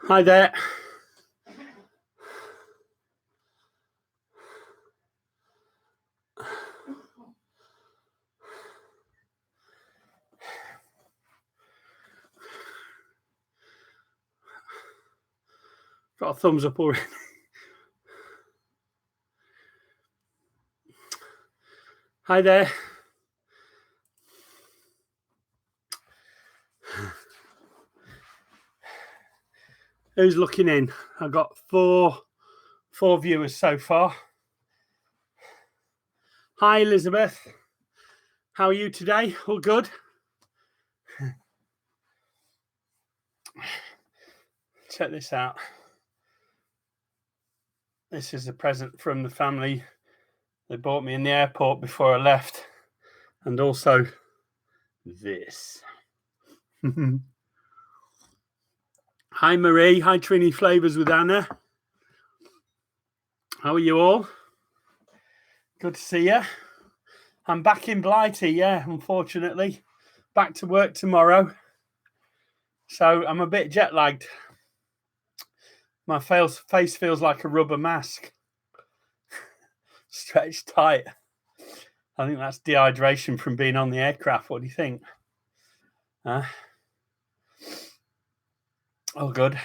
Hi there. Got a thumbs up already. Hi there. Who's looking in? I've got four viewers so far. Hi, Elizabeth. How are you today? All good? Check this out. This is a present from the family. They bought me in the airport before I left. And also this. Hi, Marie. Hi, Trini Flavors with Anna. How are you all? Good to see you. I'm back in Blighty, yeah, unfortunately. Back to work tomorrow. So I'm a bit jet lagged. My face feels like a rubber mask. Stretched tight. I think that's dehydration from being on the aircraft. What do you think? Oh, good.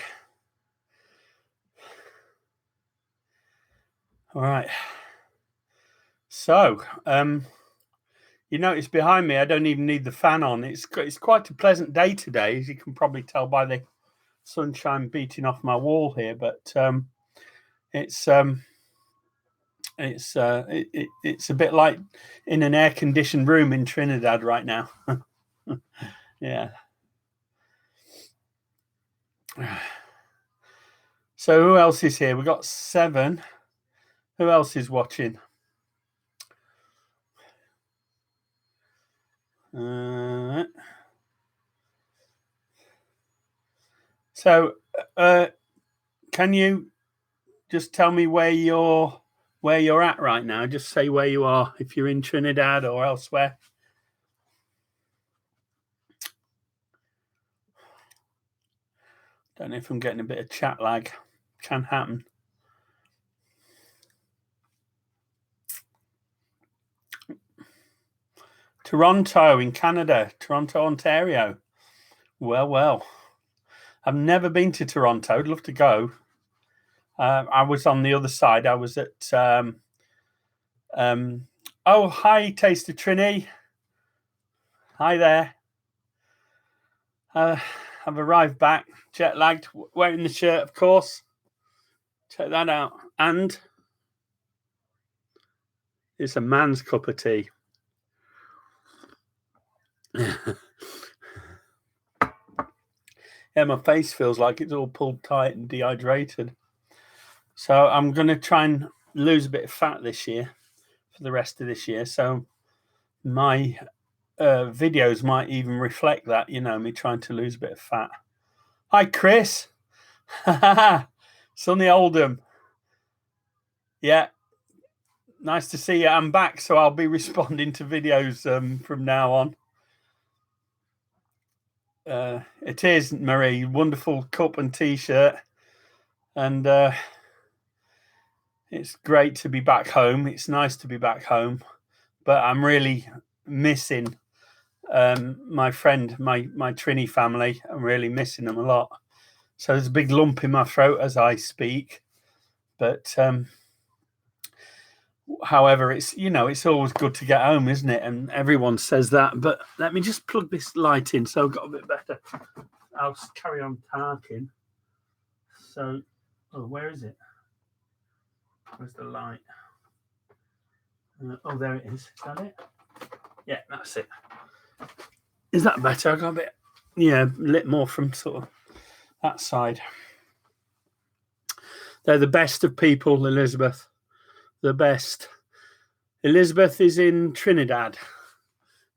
All right. So, you notice behind me, I don't even need the fan on. It's quite a pleasant day today, as you can probably tell by the sunshine beating off my wall here. But it's a bit like in an air-conditioned room in Trinidad right now. Yeah. So who else is here? We've got 7. Who else is watching? So can you just tell me where you're at right now? Just say where you are, if you're in Trinidad or elsewhere. Don't know if I'm getting a bit of chat lag. Can happen. Toronto in Canada. Toronto, Ontario. Well. I've never been to Toronto. I'd love to go. I was on the other side. I was at... oh, hi, Taster Trini. Hi there. I've arrived back, jet lagged, wearing the shirt, of course. Check that out. And it's a man's cup of tea. Yeah, my face feels like it's all pulled tight and dehydrated. So I'm going to try and lose a bit of fat this year for the rest of this year. So my videos might even reflect that, me trying to lose a bit of fat. Hi, Chris. Sonny Oldham. Yeah. Nice to see you. I'm back, so I'll be responding to videos from now on. It is, Marie. Wonderful cup and T-shirt. And it's great to be back home. It's nice to be back home. But I'm really missing my friend, my Trini family. I'm really missing them a lot. So there's a big lump in my throat as I speak. But however, it's always good to get home, isn't it? And everyone says that. But let me just plug this light in so I've got a bit better. I'll just carry on talking. So, where is it? Where's the light? Oh, there it is. Is that it? Yeah, that's it. Is that better? I got a bit, lit more from sort of that side. They're the best of people, Elizabeth. The best. Elizabeth is in Trinidad.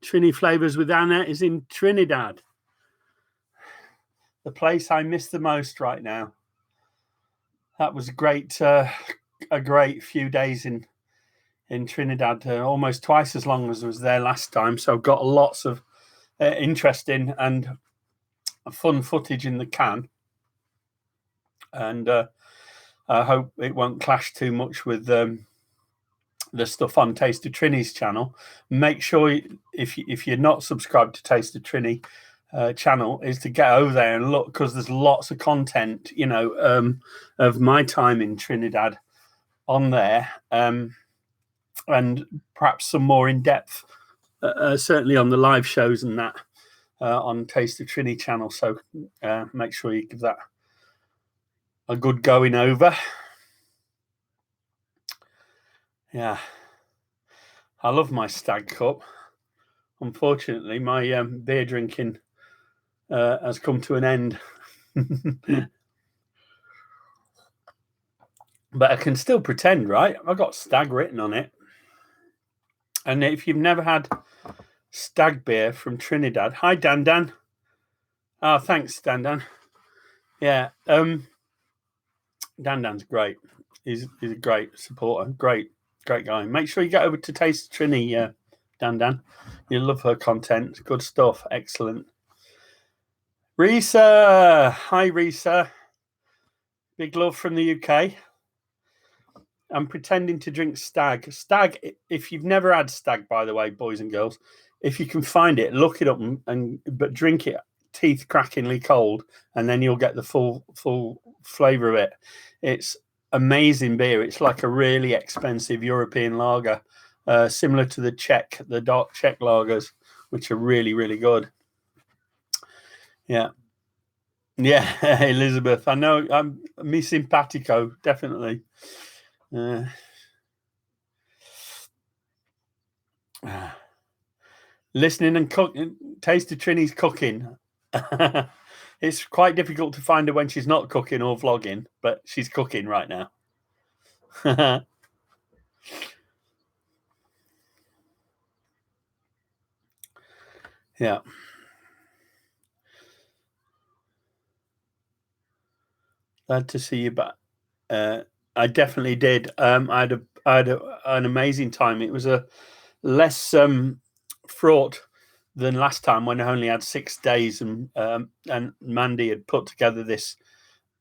Trini Flavors with Anna is in Trinidad. The place I miss the most right now. That was a great few days in Trinidad, almost twice as long as I was there last time. So I've got lots of interesting and fun footage in the can. and I hope it won't clash too much with the stuff on Taste of Trini's channel. Make sure if you're not subscribed to Taste of Trini channel, is to get over there and look, because there's lots of content, you know, of my time in Trinidad on there, and perhaps some more in depth, certainly on the live shows and that on Taste of Trini channel. So make sure you give that a good going over. Yeah, I love my Stag Cup. Unfortunately, my beer drinking has come to an end. But I can still pretend, right? I've got Stag written on it. And if you've never had Stag beer from Trinidad, hi Dan Dan. Oh, thanks Dan Dan. Yeah, Dan Dan's great. He's a great supporter, great guy. Make sure you get over to Taste Trini, Dan Dan. You'll love her content. Good stuff. Excellent. Risa, hi Risa. Big love from the UK. I'm pretending to drink Stag. Stag, if you've never had Stag, by the way, boys and girls, if you can find it, look it up but drink it teeth crackingly cold, and then you'll get the full flavour of it. It's amazing beer. It's like a really expensive European lager, similar to the dark Czech lagers, which are really, really good. Yeah. Yeah, Elizabeth. I know. I'm mi simpatico, definitely. Listening and cooking, Taste of Trini's cooking. It's quite difficult to find her when she's not cooking or vlogging, but she's cooking right now. Yeah. Glad to see you back. I definitely did. I had an amazing time. It was a less fraught than last time, when I only had 6 days, and Mandy had put together this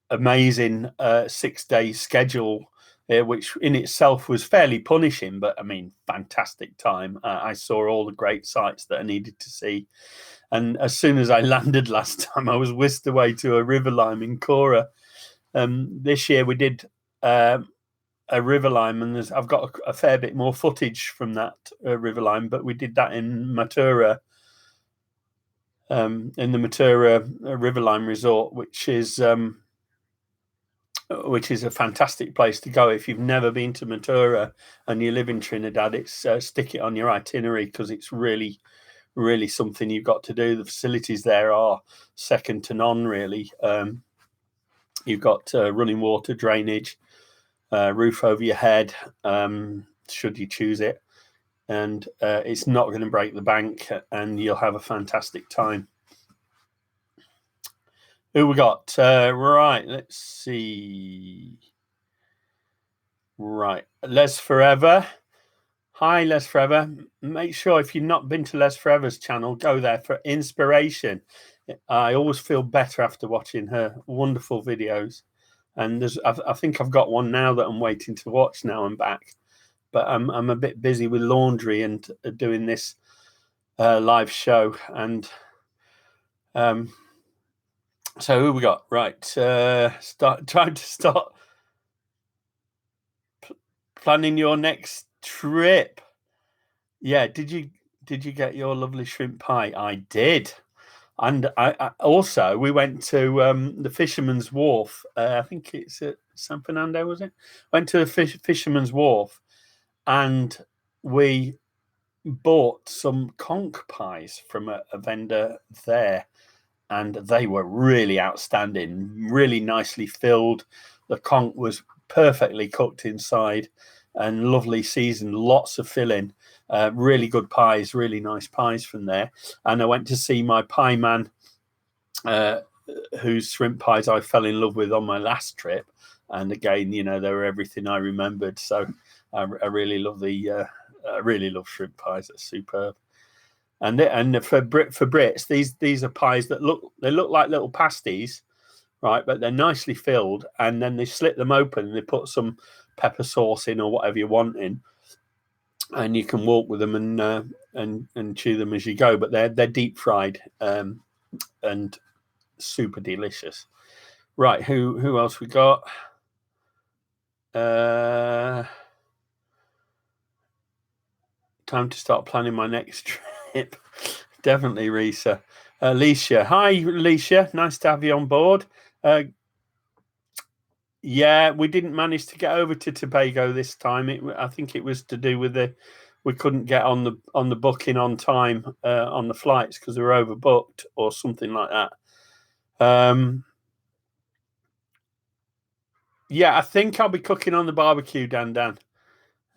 amazing 6-day schedule, which in itself was fairly punishing, but I mean, fantastic time. I saw all the great sights that I needed to see, and as soon as I landed last time, I was whisked away to a river lime in Cora. This year we did a river lime, and I've got a fair bit more footage from that river lime, but we did that in Matura, in the Matura river lime resort, which is a fantastic place to go. If you've never been to Matura and you live in Trinidad, it's stick it on your itinerary, because it's really, really something you've got to do. The facilities there are second to none, really. You've got running water, drainage, roof over your head, should you choose it, and it's not going to break the bank, and you'll have a fantastic time. Who we got? Right, let's see. Right, Les Forever. Hi, Les Forever. Make sure, if you've not been to Les Forever's channel, go there for inspiration. I always feel better after watching her wonderful videos. And I think I've got one now that I'm waiting to watch now I'm back. But I'm a bit busy with laundry and doing this live show. And so who we got? Right, trying to start planning your next trip. Yeah, did you get your lovely shrimp pie? I did. And I also, we went to the Fisherman's Wharf. I think it's at San Fernando, was it? Went to the Fisherman's Wharf, and we bought some conch pies from a vendor there, and they were really outstanding, really nicely filled. The conch was perfectly cooked inside and lovely seasoned, lots of filling. Really good pies, really nice pies from there. And I went to see my pie man, whose shrimp pies I fell in love with on my last trip. And again, you know, they were everything I remembered. So I really love I really love shrimp pies. They're superb. And for Brits, these are pies that look like little pasties, right? But they're nicely filled, and then they slit them open and they put some pepper sauce in or whatever you want in, and you can walk with them and chew them as you go. But they're deep fried and super delicious. Right, who else we got? Time to start planning my next trip. Definitely, Risa. Alicia. Hi, Alicia. Nice to have you on board. Yeah, we didn't manage to get over to Tobago this time. I think it was to do with we couldn't get on the booking on time on the flights because we were overbooked or something like that. Yeah, I think I'll be cooking on the barbecue, Dan.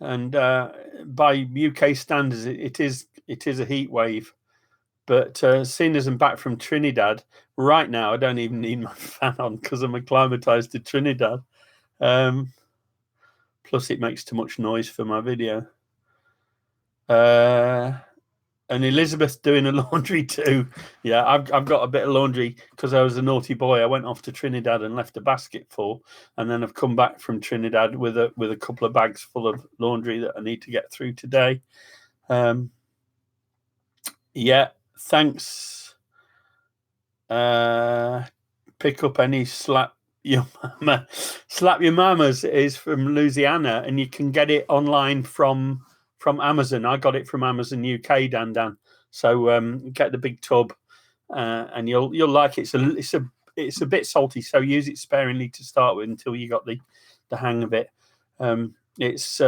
And by UK standards, it is a heat wave. But seeing as I'm back from Trinidad right now, I don't even need my fan on because I'm acclimatized to Trinidad. Plus, it makes too much noise for my video. And Elizabeth's doing a laundry too. Yeah, I've got a bit of laundry because I was a naughty boy. I went off to Trinidad and left a basket full, and then I've come back from Trinidad with a couple of bags full of laundry that I need to get through today. Yeah, thanks. Pick up any slap your mamas is from Louisiana, and you can get it online from Amazon. I got it from Amazon UK, Dan. So get the big tub, and you'll like it. It's a bit salty, so use it sparingly to start with until you got the hang of it. It's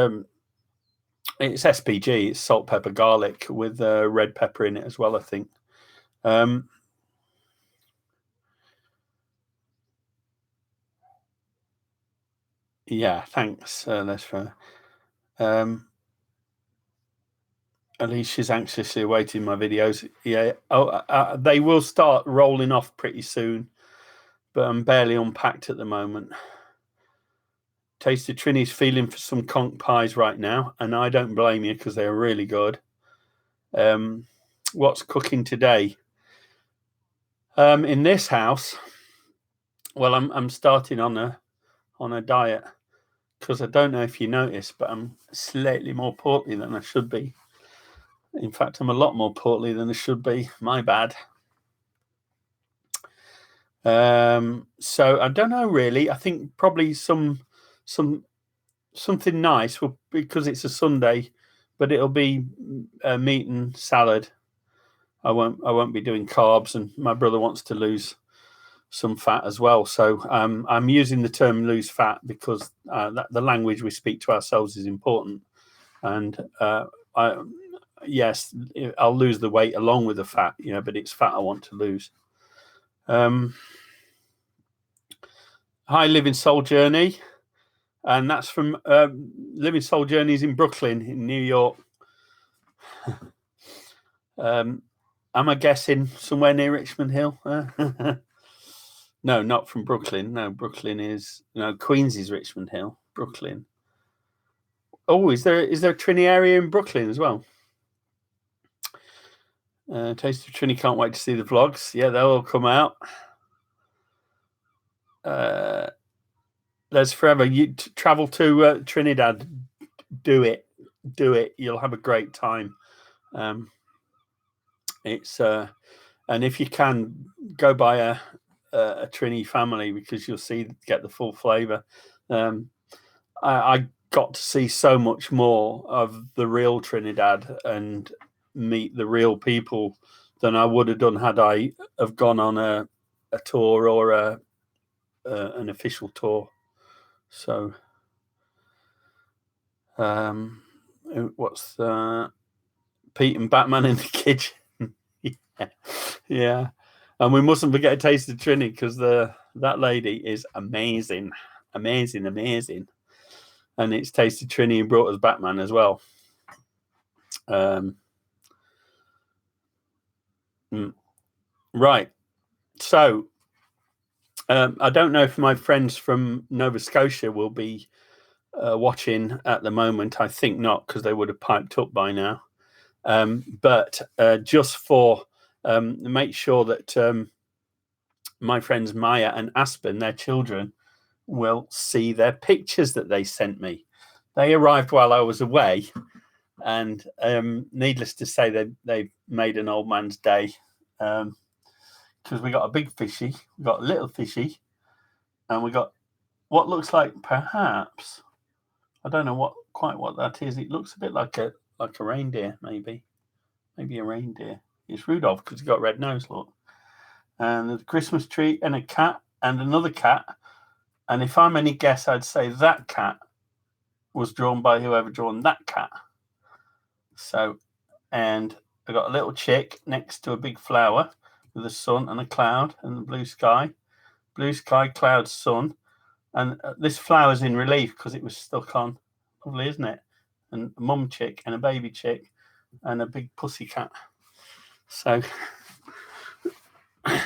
SPG. It's salt, pepper, garlic with red pepper in it as well, I think. Yeah, thanks. That's for Alicia's anxiously awaiting my videos. Yeah, they will start rolling off pretty soon, but I'm barely unpacked at the moment. Tasted Trini's feeling for some conch pies right now, and I don't blame you because they're really good. What's cooking today? In this house, well, I'm starting on a diet because I don't know if you noticed, but I'm slightly more portly than I should be. In fact, I'm a lot more portly than I should be. My bad. So I don't know really. I think probably something nice because it's a Sunday, but it'll be meat and salad. I won't be doing carbs, and my brother wants to lose some fat as well. So I'm using the term lose fat because the language we speak to ourselves is important, and yes, I'll lose the weight along with the fat, but it's fat I want to lose. Hi, Living Soul Journey, and that's from Living Soul Journeys in Brooklyn, in New York. Am I guessing somewhere near Richmond Hill? No, not from Brooklyn. No, Queens is Richmond Hill. Brooklyn. Oh, is there a Trini area in Brooklyn as well? Taste of Trini, can't wait to see the vlogs. Yeah, they'll all come out. There's forever. You travel to Trinidad. Do it. You'll have a great time. It's and if you can, go by a Trini family because you'll get the full flavour. I got to see so much more of the real Trinidad and meet the real people than I would have done had I have gone on a tour or an official tour. So, what's Pete and Batman in the kitchen? Yeah. And we mustn't forget a taste of Trini because that lady is amazing. And it's tasted Trini and brought us Batman as well. Right. So I don't know if my friends from Nova Scotia will be watching at the moment. I think not because they would have piped up by now. But just for make sure that my friends Maya and Aspen, their children, will see their pictures that they sent me. They arrived while I was away, and needless to say, they made an old man's day, because we got a big fishy, we got a little fishy, and we got what looks like, perhaps, I don't know quite what that is. It looks a bit like a reindeer, maybe a reindeer. It's Rudolph because he's got a red nose. Look, and there's a Christmas tree and a cat and another cat. And if I'm any guess, I'd say that cat was drawn by whoever drawn that cat. So, and I got a little chick next to a big flower with a sun and a cloud and the blue sky, cloud, sun. And this flower's in relief because it was stuck on. Lovely, isn't it? And a mum chick and a baby chick and a big pussy cat. So I'm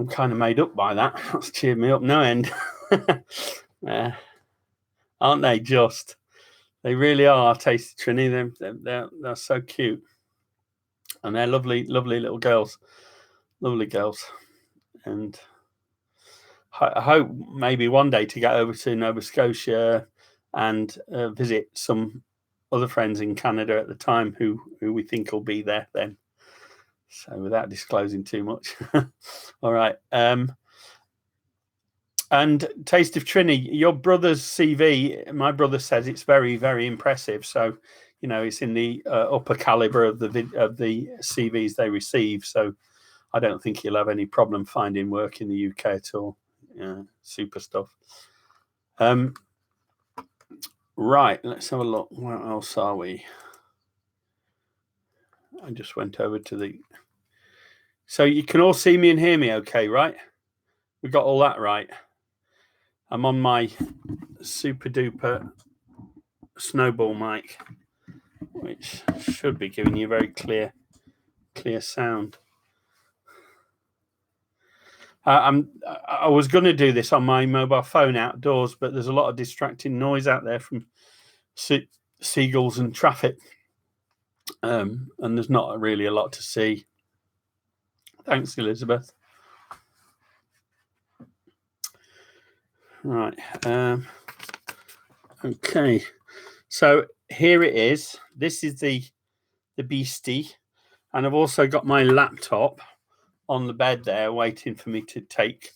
kind of made up by that. That's cheered me up no end. Aren't they just? They really are. Taste of Trinity. They're so cute. And they're lovely, lovely little girls. Lovely girls. And I hope maybe one day to get over to Nova Scotia and visit some other friends in Canada at the time who we think will be there then. So without disclosing too much. All right. And Taste of Trinity, your brother's CV, my brother says it's very, very impressive. So, it's in the upper caliber of the CVs they receive. So I don't think he'll have any problem finding work in the UK at all. Super stuff. Right, let's have a look. Where else are we? I just went over to the... So you can all see me and hear me okay, right? We got all that right. I'm on my super duper snowball mic, which should be giving you a very clear sound. I was going to do this on my mobile phone outdoors, but there's a lot of distracting noise out there from seagulls and traffic, and there's not really a lot to see. Thanks, Elizabeth. Right. Okay. So here it is. This is the beastie, and I've also got my laptop on the bed there waiting for me to take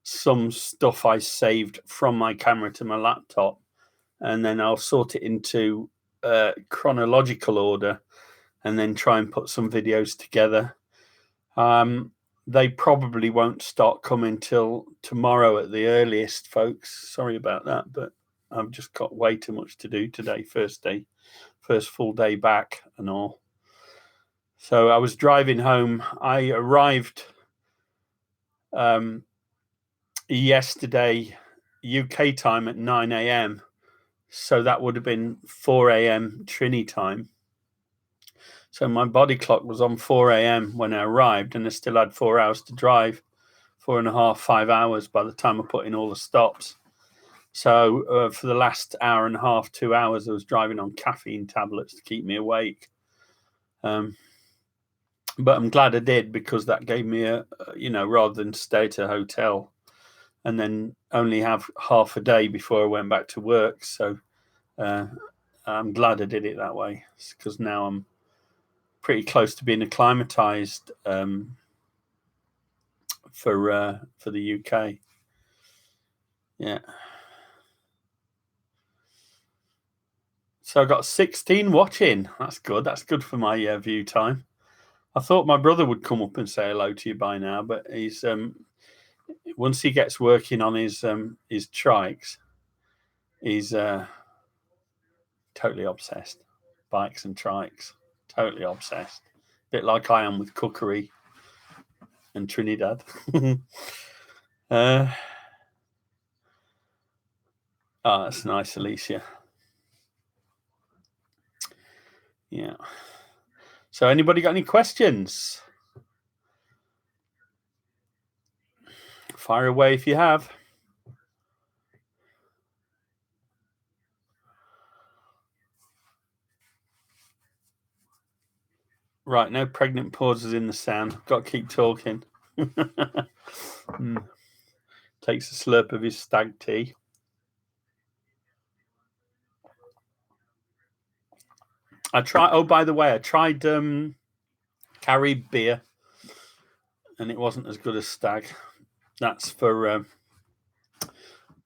some stuff I saved from my camera to my laptop, and then I'll sort it into chronological order and then try and put some videos together. They probably won't start coming till tomorrow at the earliest, folks. Sorry about that, but I've just got way too much to do today. First full day back and all. So I was driving home. I arrived yesterday UK time at 9 a.m. So that would have been 4 a.m. Trini time. So my body clock was on 4 a.m. when I arrived, and I still had 4 hours to drive, 4.5, 5 hours by the time I put in all the stops. So for the last hour and a half, 2 hours, I was driving on caffeine tablets to keep me awake. But I'm glad I did, because that gave me rather than stay at a hotel and then only have half a day before I went back to work. So I'm glad I did it that way, because now I'm pretty close to being acclimatized for the UK. Yeah. So I got 16 watching. That's good. That's good for my view time. I thought my brother would come up and say hello to you by now, but he's once he gets working on his trikes, he's totally obsessed. Bikes and trikes, totally obsessed. Bit like I am with cookery and Trinidad. Oh, that's nice, Alicia. Yeah. So anybody got any questions? Fire away if you have. Right, no pregnant pauses in the sound. Got to keep talking. Takes a slurp of his stag tea. Oh, by the way, I tried Carib beer, and it wasn't as good as stag. That's for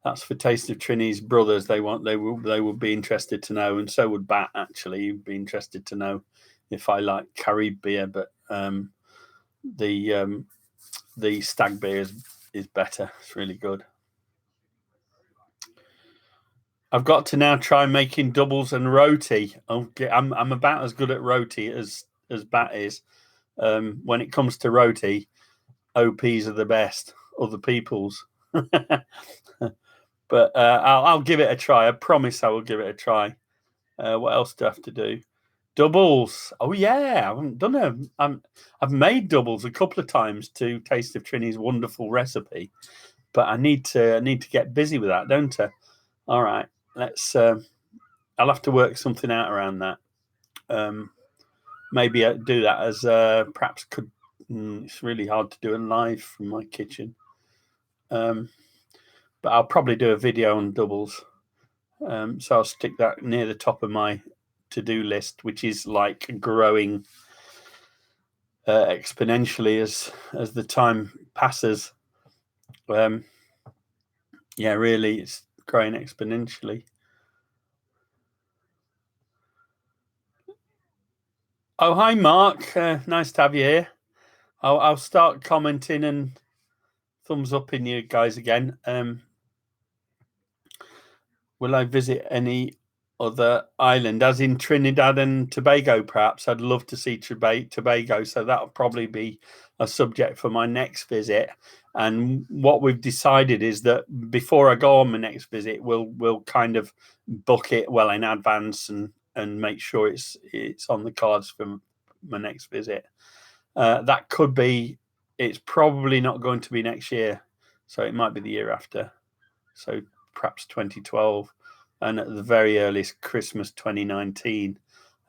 Taste of Trini's brothers. They would be interested to know, and so would Bat. Actually, you'd be interested to know if I like Carib beer, but the stag beer is better. It's really good. I've got to now try making doubles and roti. Okay, I'm about as good at roti as Bat is. When it comes to roti, OPs are the best. Other people's. But I'll give it a try. I promise I will give it a try. What else do I have to do? Doubles. Oh yeah, I haven't done them. I've made doubles a couple of times to Taste of Trini's wonderful recipe, but I need to get busy with that, don't I? All right, let's. I'll have to work something out around that. Maybe I do that as perhaps could. It's really hard to do it live from my kitchen. But I'll probably do a video on doubles. So I'll stick that near the top of my to-do list, which is like growing exponentially as the time passes. Yeah, really, it's growing exponentially. Oh, hi, Mark. Nice to have you here. I'll start commenting and thumbs up in you guys again. Will I visit any other island, as in Trinidad and Tobago, perhaps? I'd love to see Tobago, so that'll probably be a subject for my next visit. And what we've decided is that before I go on my next visit, we'll kind of book it well in advance and make sure it's on the cards for my next visit. That could be. It's probably not going to be next year, so it might be the year after. So perhaps 2012, and at the very earliest Christmas 2019.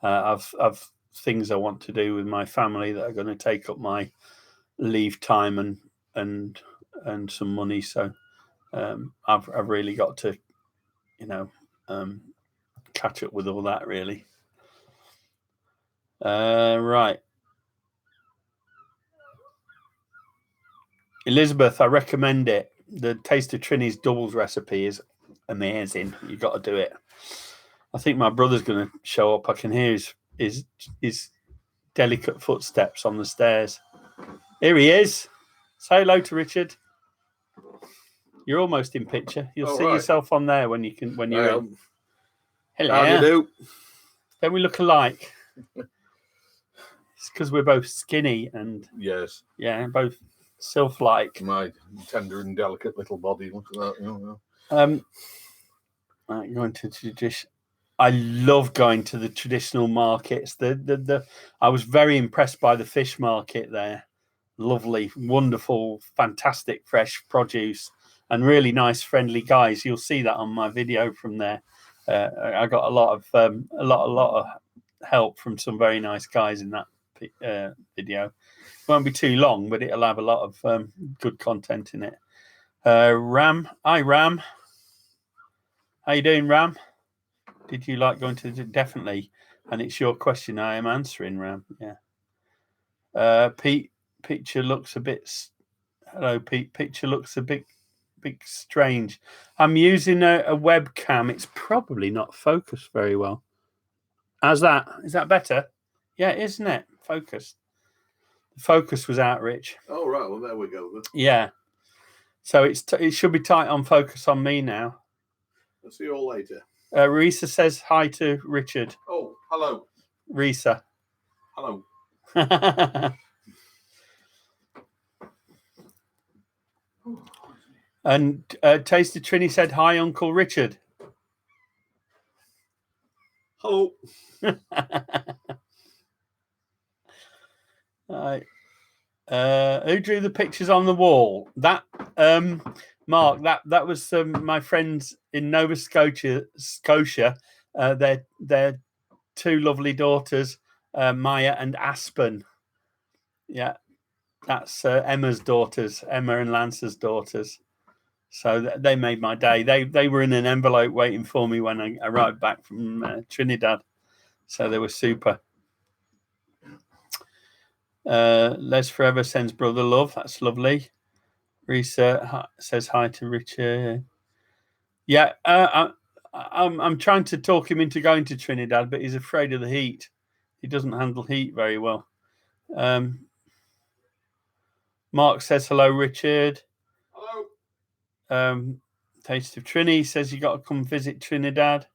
I've things I want to do with my family that are going to take up my leave time and some money. So I've really got to, catch up with all that really. Right. Elizabeth, I recommend it. The Taste of Trini's doubles recipe is amazing. You got to do it. I think my brother's going to show up. I can hear his delicate footsteps on the stairs. Here he is. Say hello to Richard. You're almost in picture. You'll see yourself on there when you're in. Hello. How do you do? Don't we look alike? It's because we're both skinny and yes, yeah, both sylph-like. My tender and delicate little body. Look at that. Going to tradition. I love going to the traditional markets. I was very impressed by the fish market there. Lovely, wonderful, fantastic fresh produce and really nice, friendly guys. You'll see that on my video from there. I got a lot of help from some very nice guys in that video. It won't be too long, but it'll have a lot of good content in it. Ram, hi Ram. How you doing, Ram? Did you like going to definitely? And it's your question I am answering, Ram. Yeah. Pete, picture looks a bit. Hello, Pete. Picture looks a bit strange. I'm using a webcam. It's probably not focused very well. How's that? Is that better? Yeah, isn't it? Focused. The focus was out, Rich. Oh right. Well, there we go. Yeah. So it should be tight on focus on me now. I'll see you all later. Risa says hi to Richard. Oh, hello. Risa. Hello. And Taste of Trini said hi, Uncle Richard. Hello. Right. Who drew the pictures on the wall? That Mark. That was my friends in Nova Scotia. Their two lovely daughters, Maya and Aspen. Yeah, That's Emma's daughters, Emma and Lance's daughters. So they made my day. They were in an envelope waiting for me when I arrived back from Trinidad. So they were super. Les Forever sends brother love. That's lovely. Risa says hi to Richard. Yeah, I'm trying to talk him into going to Trinidad, but he's afraid of the heat. He doesn't handle heat very well. Mark says hello, Richard. Hello. Taste of Trini says you got to come visit Trinidad.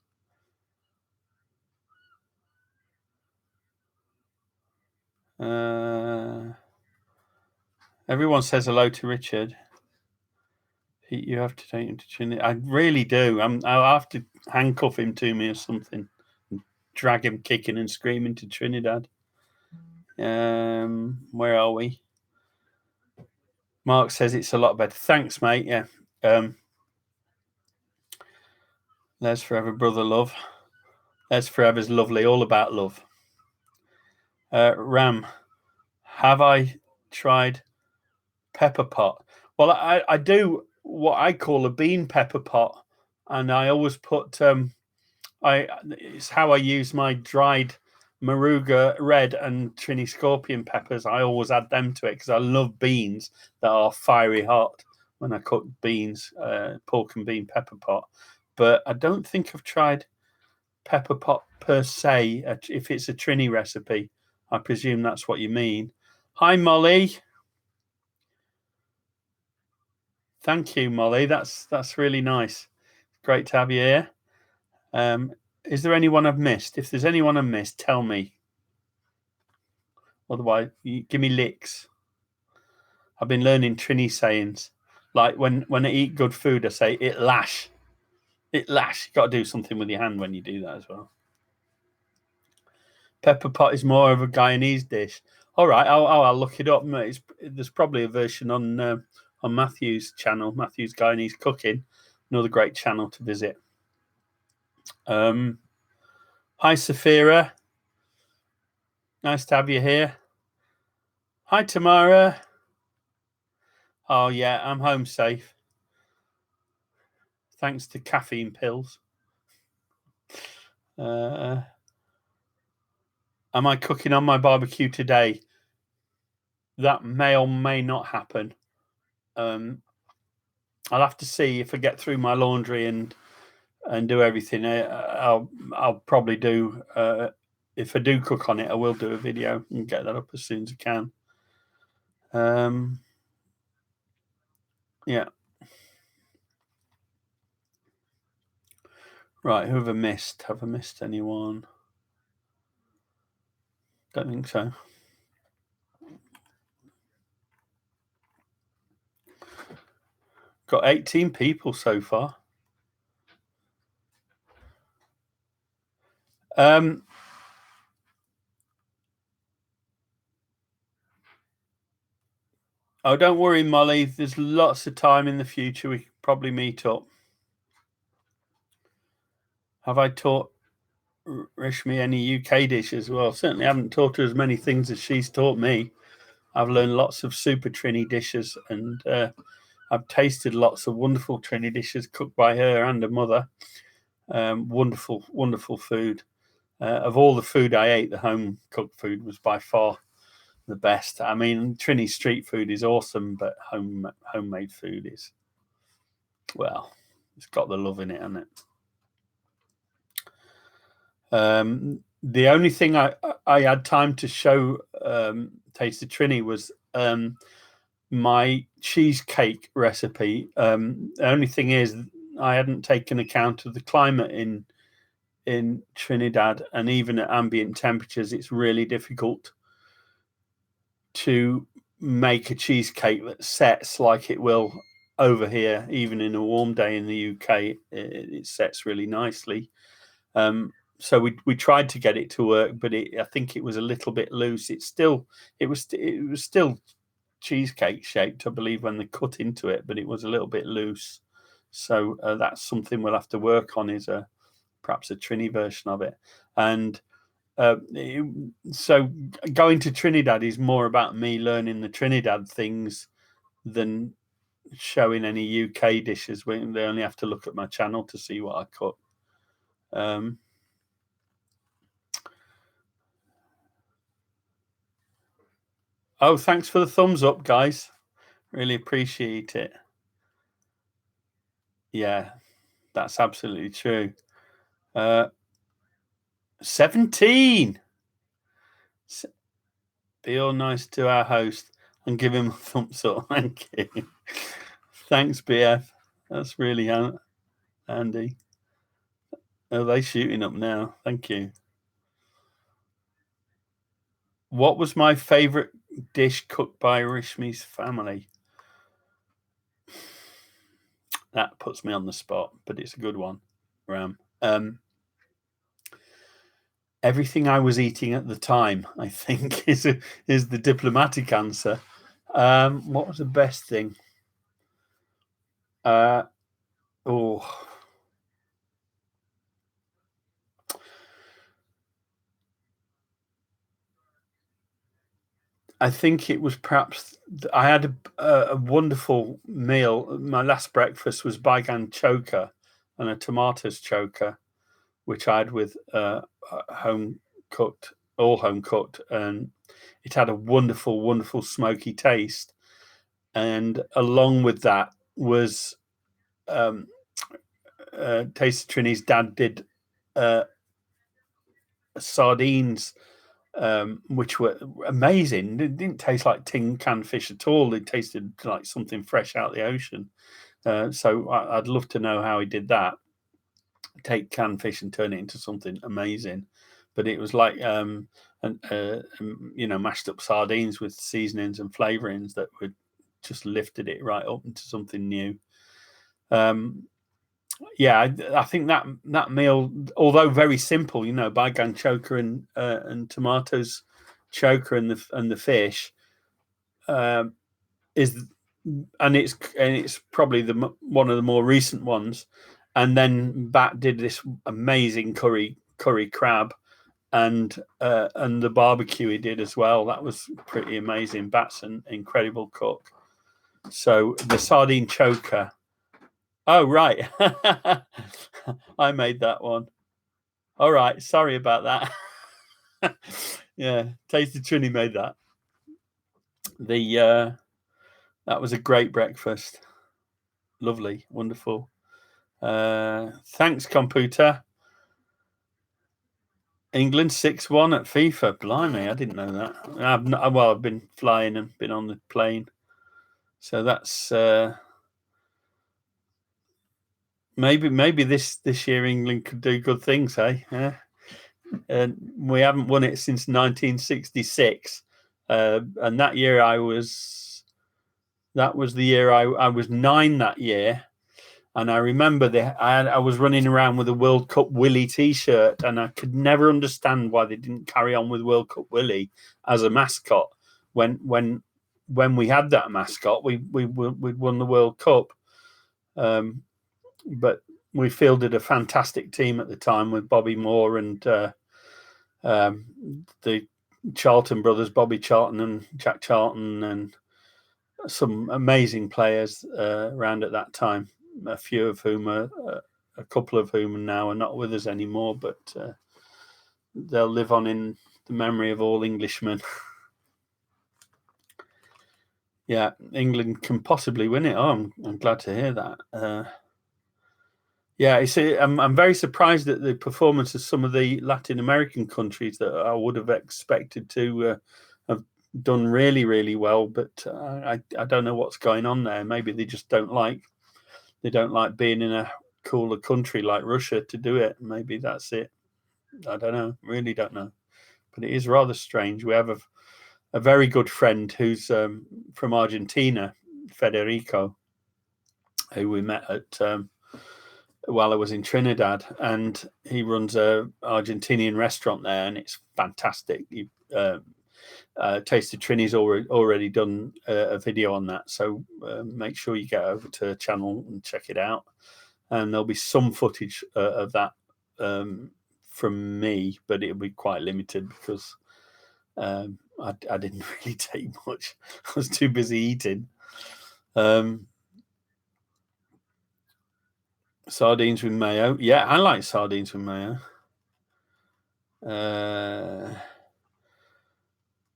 Everyone says hello to Richard. You have to take him to Trinidad. I really do. I'll have to handcuff him to me or something, and drag him kicking and screaming to Trinidad. Where are we? Mark says it's a lot better. Thanks, mate. Yeah. Les Forever, brother love. Les Forever's lovely, all about love. Ram, have I tried pepper pot? Well, I do what I call a bean pepper pot, and I always put it's how I use my dried Maruga red and Trini scorpion peppers. I always add them to it because I love beans that are fiery hot when I cook beans, pork and bean pepper pot. But I don't think I've tried pepper pot per se. If it's a Trini recipe, I presume that's what you mean. Hi, Molly. Thank you, Molly. That's really nice. Great to have you here. Is there anyone I've missed? If there's anyone I've missed, tell me. Otherwise, give me licks. I've been learning Trini sayings. Like when I eat good food, I say, it lash. It lash. You've got to do something with your hand when you do that as well. Pepper pot is more of a Guyanese dish. All right, I'll look it up. There's probably a version on Matthew's channel, Matthew's Guyanese Cooking. Another great channel to visit. Hi, Saphira. Nice to have you here. Hi, Tamara. Oh, yeah, I'm home safe. Thanks to caffeine pills. Am I cooking on my barbecue today? That may or may not happen. I'll have to see if I get through my laundry and do everything. I'll probably do. If I do cook on it, I will do a video and get that up as soon as I can. Yeah. Right. Who have I missed? Have I missed anyone? Don't think so. Got 18 people so far. Oh, don't worry, Molly. There's lots of time in the future. We could probably meet up. Have I taught Rishmi any UK dishes? Well, certainly haven't taught her as many things as she's taught me. I've learned lots of super Trini dishes, and I've tasted lots of wonderful Trini dishes cooked by her and her mother. Wonderful, wonderful food. Of all the food I ate, the home cooked food was by far the best. I mean, Trini street food is awesome, but homemade food is, well, it's got the love in it, hasn't it? The only thing I had time to show Taste of Trini was my cheesecake recipe. The only thing is I hadn't taken account of the climate in Trinidad, and even at ambient temperatures, it's really difficult to make a cheesecake that sets like it will over here. Even in a warm day in the UK, it sets really nicely. So we tried to get it to work, but I think it was a little bit loose. It was still cheesecake shaped, I believe, when they cut into it, but it was a little bit loose. So that's something we'll have to work on, is perhaps a Trini version of it. And So going to Trinidad is more about me learning the Trinidad things than showing any UK dishes. They only have to look at my channel to see what I cook. Oh, thanks for the thumbs up, guys. Really appreciate it. Yeah, that's absolutely true. 17. Be all nice to our host and give him a thumbs up. Thank you. Thanks, BF. That's really handy. Are they shooting up now? Thank you. What was my favorite dish cooked by Rishmi's family? That puts me on the spot, but it's a good one, Ram. Everything I was eating at the time, I think, is the diplomatic answer. What was the best thing? I think it was perhaps I had a wonderful meal. My last breakfast was baigan choker and a tomatoes choker, which I had with home cooked, and it had a wonderful, wonderful smoky taste. And along with that was Taste of Trini's dad did sardines, which were amazing. It didn't taste like tin can fish at all. It tasted like something fresh out of the ocean. So I'd love to know how he did that. Take canned fish and turn it into something amazing. But it was like mashed up sardines with seasonings and flavorings that would just lifted it right up into something new. Yeah, I think that meal, although very simple, baigan choker and tomatoes choker and the fish, it's probably one of the more recent ones. And then Bat did this amazing curry crab, and the barbecue he did as well. That was pretty amazing. Bat's an incredible cook. So the sardine choker. Oh, right. I made that one. All right. Sorry about that. Yeah. Tasty Trini made that. That was a great breakfast. Lovely. Wonderful. Thanks, computer. England 6-1 at FIFA. Blimey, I didn't know that. I've been flying and been on the plane. So that's... Maybe this year England could do good things, eh? Yeah. And we haven't won it since 1966, and that year that was the year I was 9 that year, and I remember I was running around with a World Cup Willie T-shirt, and I could never understand why they didn't carry on with World Cup Willie as a mascot when we had that mascot. We'd won the World Cup. But we fielded a fantastic team at the time with Bobby Moore and the Charlton brothers, Bobby Charlton and Jack Charlton, and some amazing players around at that time. A couple of whom now are not with us anymore, but they'll live on in the memory of all Englishmen. Yeah, England can possibly win it. Oh, I'm glad to hear that. Yeah, I'm very surprised at the performance of some of the Latin American countries that I would have expected to have done really, really well, but I don't know what's going on there. Maybe they just don't like being in a cooler country like Russia to do it. Maybe that's it. I don't know. Really don't know. But it is rather strange. We have a very good friend who's from Argentina, Federico, who we met at while I was in Trinidad, and he runs a Argentinian restaurant there, and it's fantastic. Taste of Trini's already done a video on that, so make sure you get over to the channel and check it out. And there'll be some footage of that from me, but it'll be quite limited because I didn't really take much. I was too busy eating. Sardines with mayo. Yeah, I like sardines with mayo.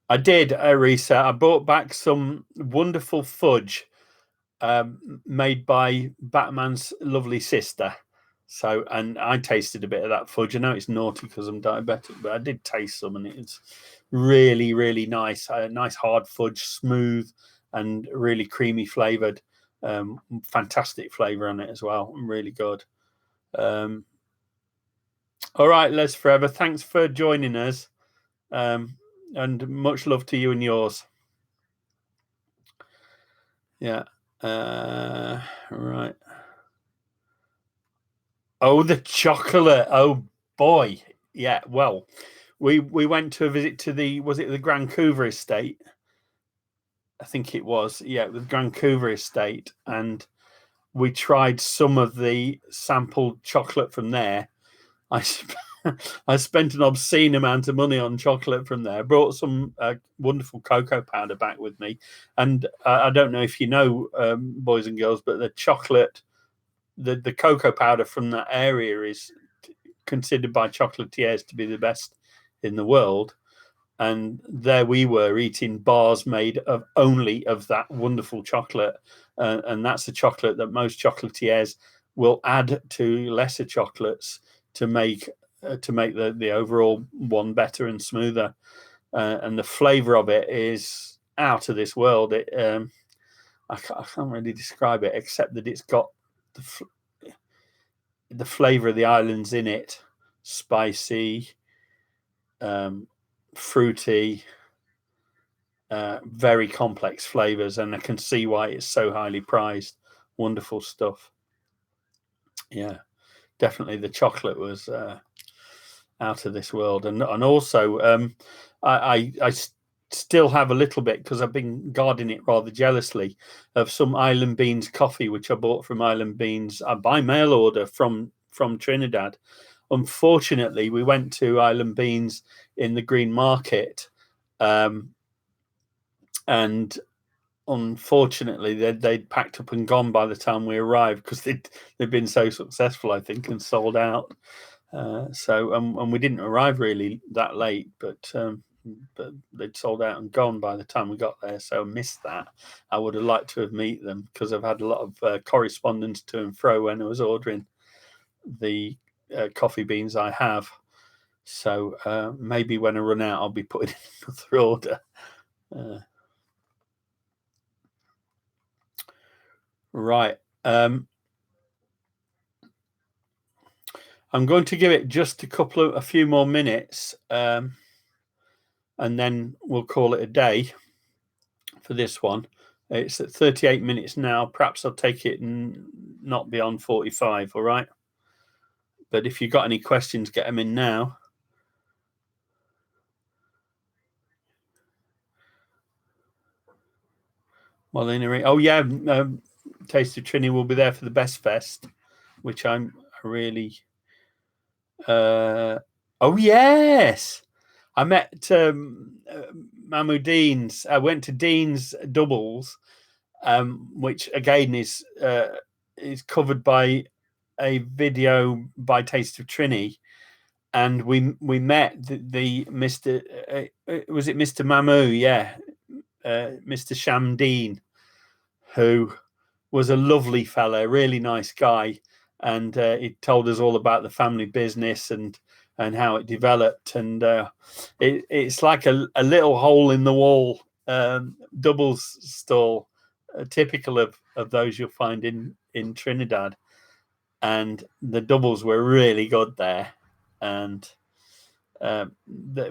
I did a reset. I brought back some wonderful fudge made by Batman's lovely sister. So, and I tasted a bit of that fudge. I know it's naughty because I'm diabetic, but I did taste some, and it's really, really nice. Nice hard fudge, smooth and really creamy flavored. Fantastic flavor on it as well. Really good. All right, Les Forever. Thanks for joining us. And much love to you and yours. Yeah. Right. Oh, the chocolate. Oh boy. Yeah. Well, we went to a visit to the Grand Couver estate? I think it was. Yeah, the Grand Couver estate, and we tried some of the sampled chocolate from there. I spent an obscene amount of money on chocolate from there. Brought some wonderful cocoa powder back with me, and I don't know if you know, boys and girls, but the chocolate, the cocoa powder from that area is considered by chocolatiers to be the best in the world. And there we were eating bars made of only of that wonderful chocolate, and that's the chocolate that most chocolatiers will add to lesser chocolates to make the overall one better and smoother. And the flavor of it is out of this world. I can't really describe it except that it's got the flavor of the islands in it, spicy, fruity, very complex flavors, and I can see why it's so highly prized. Wonderful stuff. Yeah, definitely the chocolate was out of this world, and also I still have a little bit, because I've been guarding it rather jealously, of some Island Beans coffee which I bought from Island Beans by mail order from Trinidad. Unfortunately, we went to Island Beans in the Green Market, and unfortunately they'd packed up and gone by the time we arrived, because they'd been so successful, I think, and sold out. And we didn't arrive really that late, but they'd sold out and gone by the time we got there, so I missed that. I would have liked to have met them, because I've had a lot of correspondence to and fro when I was ordering the coffee beans I have. So maybe when I run out, I'll be putting in another order. Right. I'm going to give it just a few more minutes, and then we'll call it a day for this one. It's at 38 minutes now. Perhaps I'll take it and not beyond 45. All right. But if you've got any questions, get them in now. Culinary. Oh yeah, Taste of Trinity will be there for the Best Fest, which I'm really. Oh yes, I met Mamu Dean's. I went to Dean's Doubles, which again is covered by a video by Taste of Trinity, and we met the Mr. Was it Mr. Mamu? Yeah, Mr. Shamdeen, who was a lovely fella, really nice guy, and he told us all about the family business and how it developed, and it's like a little hole in the wall doubles stall, typical of those you'll find in Trinidad, and the doubles were really good there, and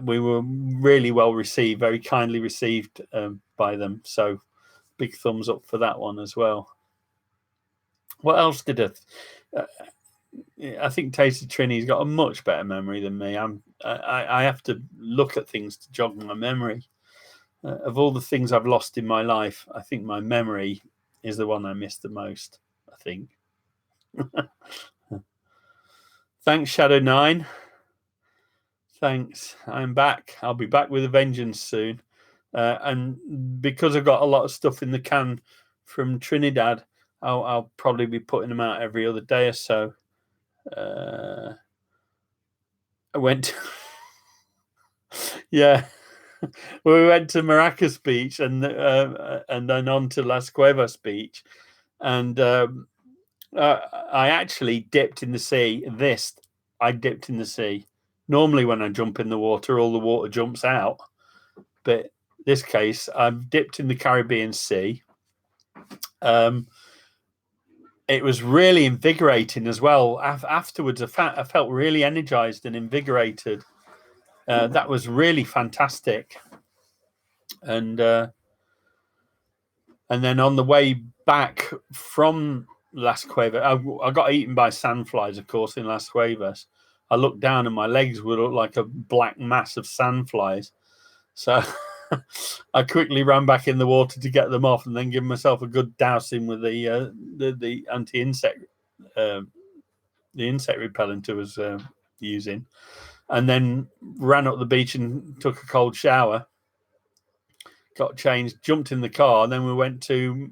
we were really well received, very kindly received by them. So big thumbs up for that one as well. What else did I think Taste of Trinity's got a much better memory than me. I have to look at things to jog my memory. Of all the things I've lost in my life, I think my memory is the one I miss the most, I think. Thanks, Shadow 9. Thanks. I'm back. I'll be back with a vengeance soon. And because I've got a lot of stuff in the can from Trinidad, I'll probably be putting them out every other day or so. I went, yeah, we went to Maracas Beach and then on to Las Cuevas Beach, and I actually dipped in the sea. I dipped in the sea. Normally, when I jump in the water, all the water jumps out, but this case, I've dipped in the Caribbean Sea. It was really invigorating as well. Afterwards, I felt really energized and invigorated. That was really fantastic. And then on the way back from Las Cuevas, I got eaten by sandflies, of course, in Las Cuevas. I looked down and my legs would look like a black mass of sandflies. So I quickly ran back in the water to get them off, and then give myself a good dousing with the anti-insect, the insect repellent I was using, and then ran up the beach and took a cold shower. Got changed, jumped in the car, and then we went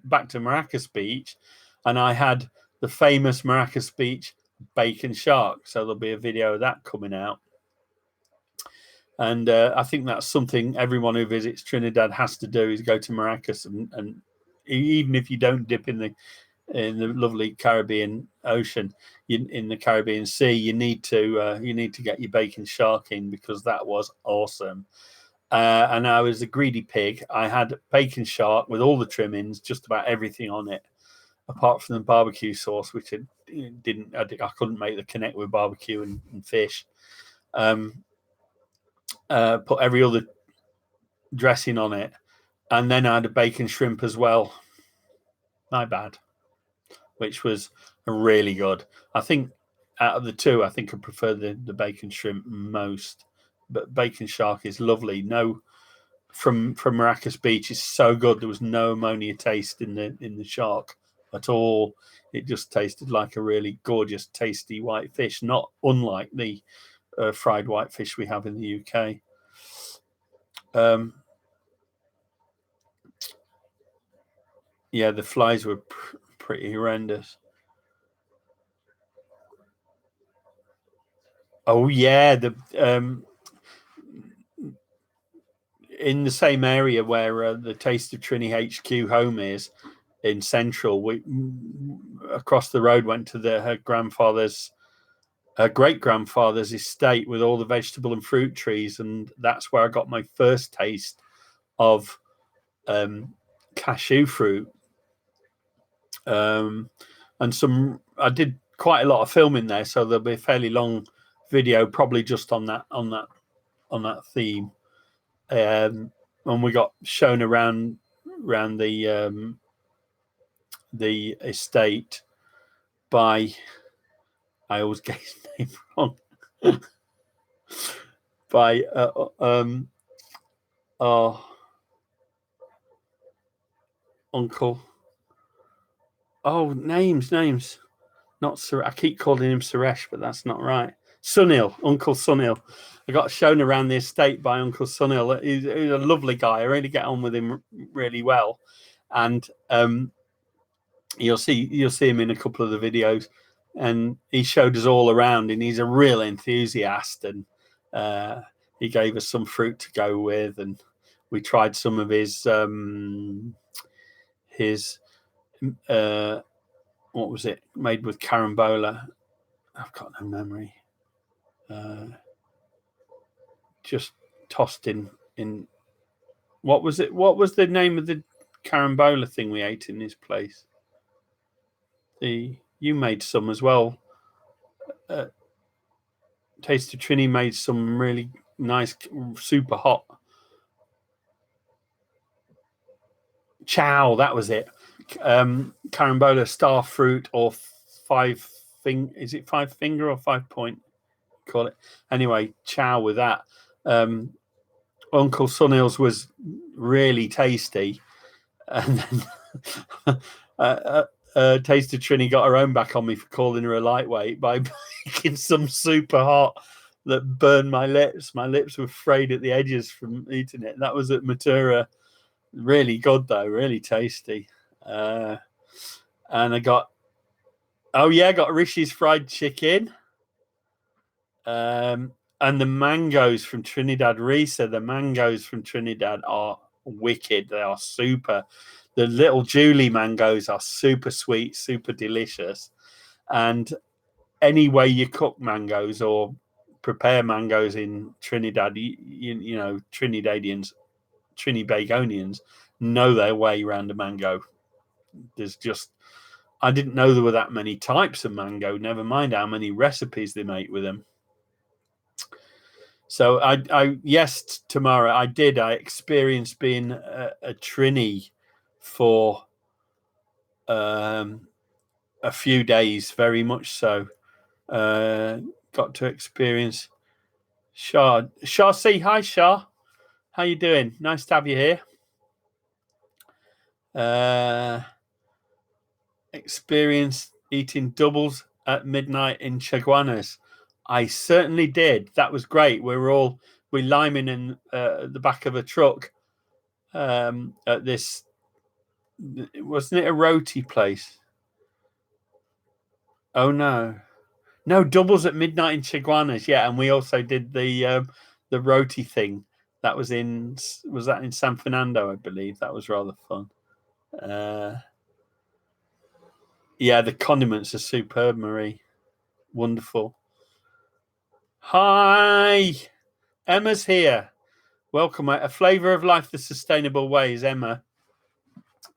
back to Maracas Beach, and I had the famous Maracas Beach bacon shark. So there'll be a video of that coming out. And I think that's something everyone who visits Trinidad has to do, is go to Maracas, and even if you don't dip in the lovely Caribbean Ocean, in the Caribbean Sea, you need to get your bacon shark in, because that was awesome. And I was a greedy pig. I had bacon shark with all the trimmings, just about everything on it, apart from the barbecue sauce, which I couldn't make the connect with barbecue and fish. Put every other dressing on it, and then I had a bacon shrimp as well. My bad. Which was really good. I think out of the two, I think I prefer the bacon shrimp most. But bacon shark is lovely. No, from Maracas Beach is so good. There was no ammonia taste in the shark at all. It just tasted like a really gorgeous, tasty white fish, not unlike the fried white fish we have in the UK. Yeah, the flies were pretty horrendous. Oh yeah, in the same area where the Taste of Trini HQ home is, in Central, we across the road went to her great grandfather's estate with all the vegetable and fruit trees, and that's where I got my first taste of cashew fruit. And I did quite a lot of filming there, so there'll be a fairly long video, probably just on that theme. And we got shown around the estate by, I always get his name wrong, by uncle. Oh, names. Not Sir. I keep calling him Suresh, but that's not right. Sunil, Uncle Sunil. I got shown around the estate by Uncle Sunil. He's a lovely guy. I really get on with him really well, and you'll see him in a couple of the videos. And he showed us all around, and he's a real enthusiast. And he gave us some fruit to go with, and we tried some of his what was it, made with carambola? I've got no memory. Just tossed in. What was it? What was the name of the carambola thing we ate in this place? You made some as well. Taste of Trini made some really nice, super hot chow. That was it. Carambola, star fruit, or is it 5 finger or 5 point? Call it anyway. Chow with that. Uncle Sunil's was really tasty, and then Taste of Trini got her own back on me for calling her a lightweight by making some super hot that burned my lips. My lips were frayed at the edges from eating it. That was at Matura. Really good though, really tasty. And I got Rishi's fried chicken. And the mangoes from Trinidad. Risa, the mangoes from Trinidad are wicked. They are super. The little Julie mangoes are super sweet, super delicious. And any way you cook mangoes or prepare mangoes in Trinidad, you know, Trinidadians, Trinibagonians know their way around a mango. There's just, I didn't know there were that many types of mango, never mind how many recipes they make with them. So yes, Tamara, I did. I experienced being a Trini for a few days, very much so. Got to experience Shah. Shah C, hi Shah. How you doing? Nice to have you here. Experience eating doubles at midnight in Chaguanas. I certainly did. That was great. We're liming in the back of a truck at this. Wasn't it a roti place? Oh no, doubles at midnight in Chaguanas. Yeah, and we also did the roti thing. That was in San Fernando, I believe. That was rather fun. Yeah, the condiments are superb, Marie. Wonderful. Hi, Emma's here. Welcome. A flavour of life the sustainable ways, Emma.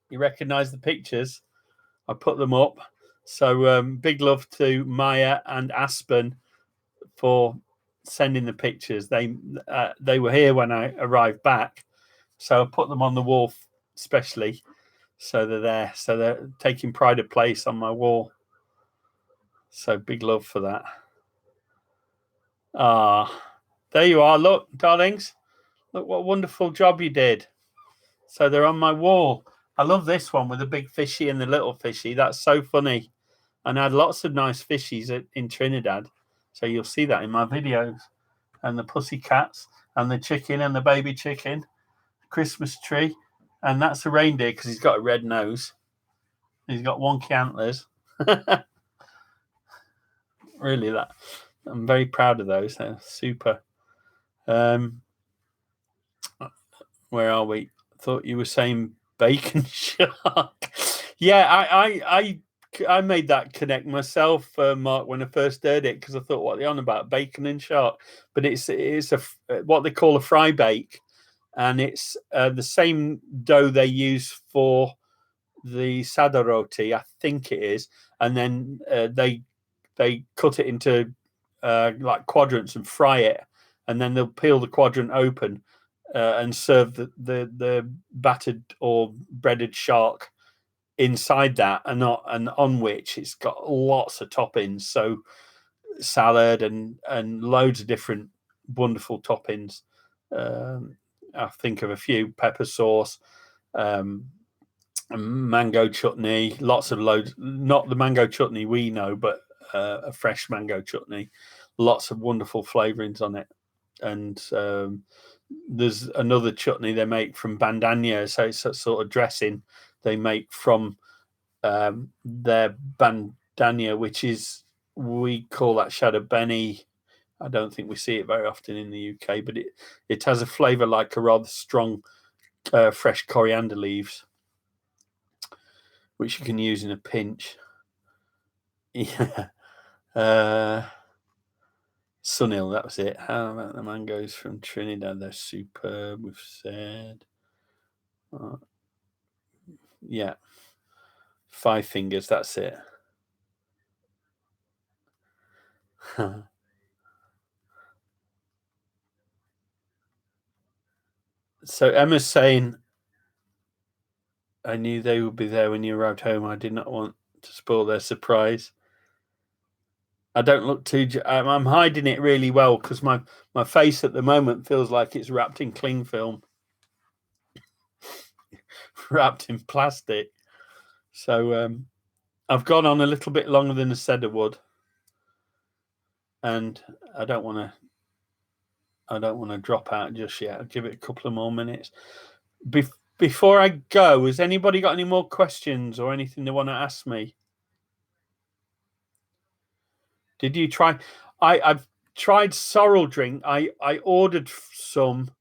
You recognise the pictures? I put them up. So big love to Maya and Aspen for sending the pictures. They were here when I arrived back, so I put them on the wall specially. So they're there. So they're taking pride of place on my wall. So big love for that. There you are. Look, darlings. Look what a wonderful job you did. So they're on my wall. I love this one with the big fishy and the little fishy. That's so funny. And I had lots of nice fishies in Trinidad. So you'll see that in my videos. And the pussycats and the chicken and the baby chicken. Christmas tree. And that's a reindeer because he's got a red nose. He's got wonky antlers. Really, that I'm very proud of those. They're super. Where are we? I thought you were saying bacon shark. Yeah, I made that connect myself, Mark, when I first heard it, because I thought, what are they on about, bacon and shark? But it's what they call a fry bake, and it's the same dough they use for the sada roti, I think it is, and then they cut it into like quadrants and fry it, and then they'll peel the quadrant open and serve the battered or breaded shark inside that, and on which it's got lots of toppings. So salad and loads of different wonderful toppings. I think of a few: pepper sauce, mango chutney, loads. Not the mango chutney we know, but a fresh mango chutney. Lots of wonderful flavorings on it, and there's another chutney they make from bandania, so it's a sort of dressing they make from their bandania, which is, we call that shada beni. I don't think we see it very often in the UK, but it has a flavour like a rather strong fresh coriander leaves, which you can use in a pinch. Yeah. Sunil, that was it. How about the mangoes from Trinidad? They're superb, we've said. Yeah. 5 fingers, that's it. So Emma's saying, I knew they would be there when you arrived home. I did not want to spoil their surprise. I don't look too... I'm hiding it really well because my face at the moment feels like it's wrapped in cling film. Wrapped in plastic. So I've gone on a little bit longer than I said I would. And I don't want to I don't want to drop out just yet. I'll give it a couple of more minutes. Before I go, has anybody got any more questions or anything they want to ask me? Did you try? I've tried sorrel drink. I ordered some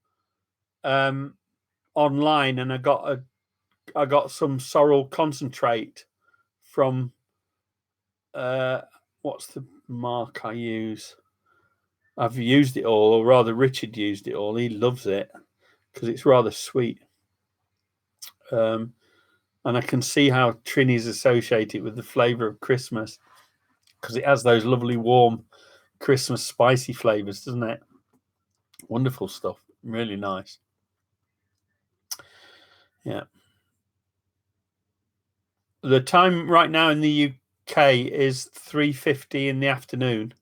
online, and I got some sorrel concentrate from what's the mark I use? I've used it all, or rather Richard used it all. He loves it because it's rather sweet. And I can see how Trini's associated with the flavour of Christmas because it has those lovely warm Christmas spicy flavours, doesn't it? Wonderful stuff. Really nice. Yeah. The time right now in the UK is 3:50 in the afternoon.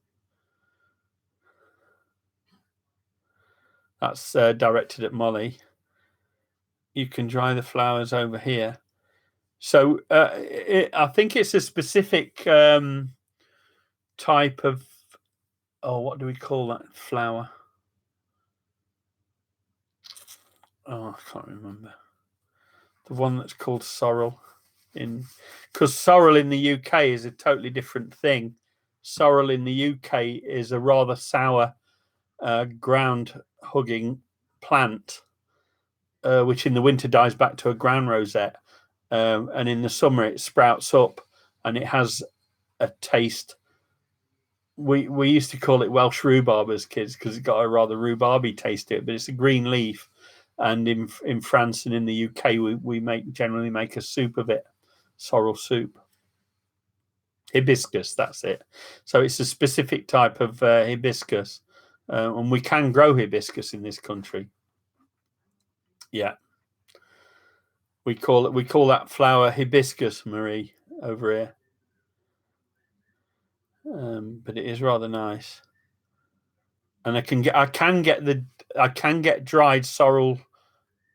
That's directed at Molly. You can dry the flowers over here. So I think it's a specific type of, what do we call that flower? Oh, I can't remember. The one that's called sorrel. Because sorrel in the UK is a totally different thing. Sorrel in the UK is a rather sour ground hugging plant, which in the winter dies back to a ground rosette, and in the summer it sprouts up and it has a taste. We used to call it Welsh rhubarb as kids because it got a rather rhubarby taste to it, but it's a green leaf, and in France and in the UK we generally make a soup of it, sorrel soup. Hibiscus, that's it. So it's a specific type of hibiscus, and we can grow hibiscus in this country. Yeah, we call that flower hibiscus, Marie, over here. But it is rather nice, and I can get dried sorrel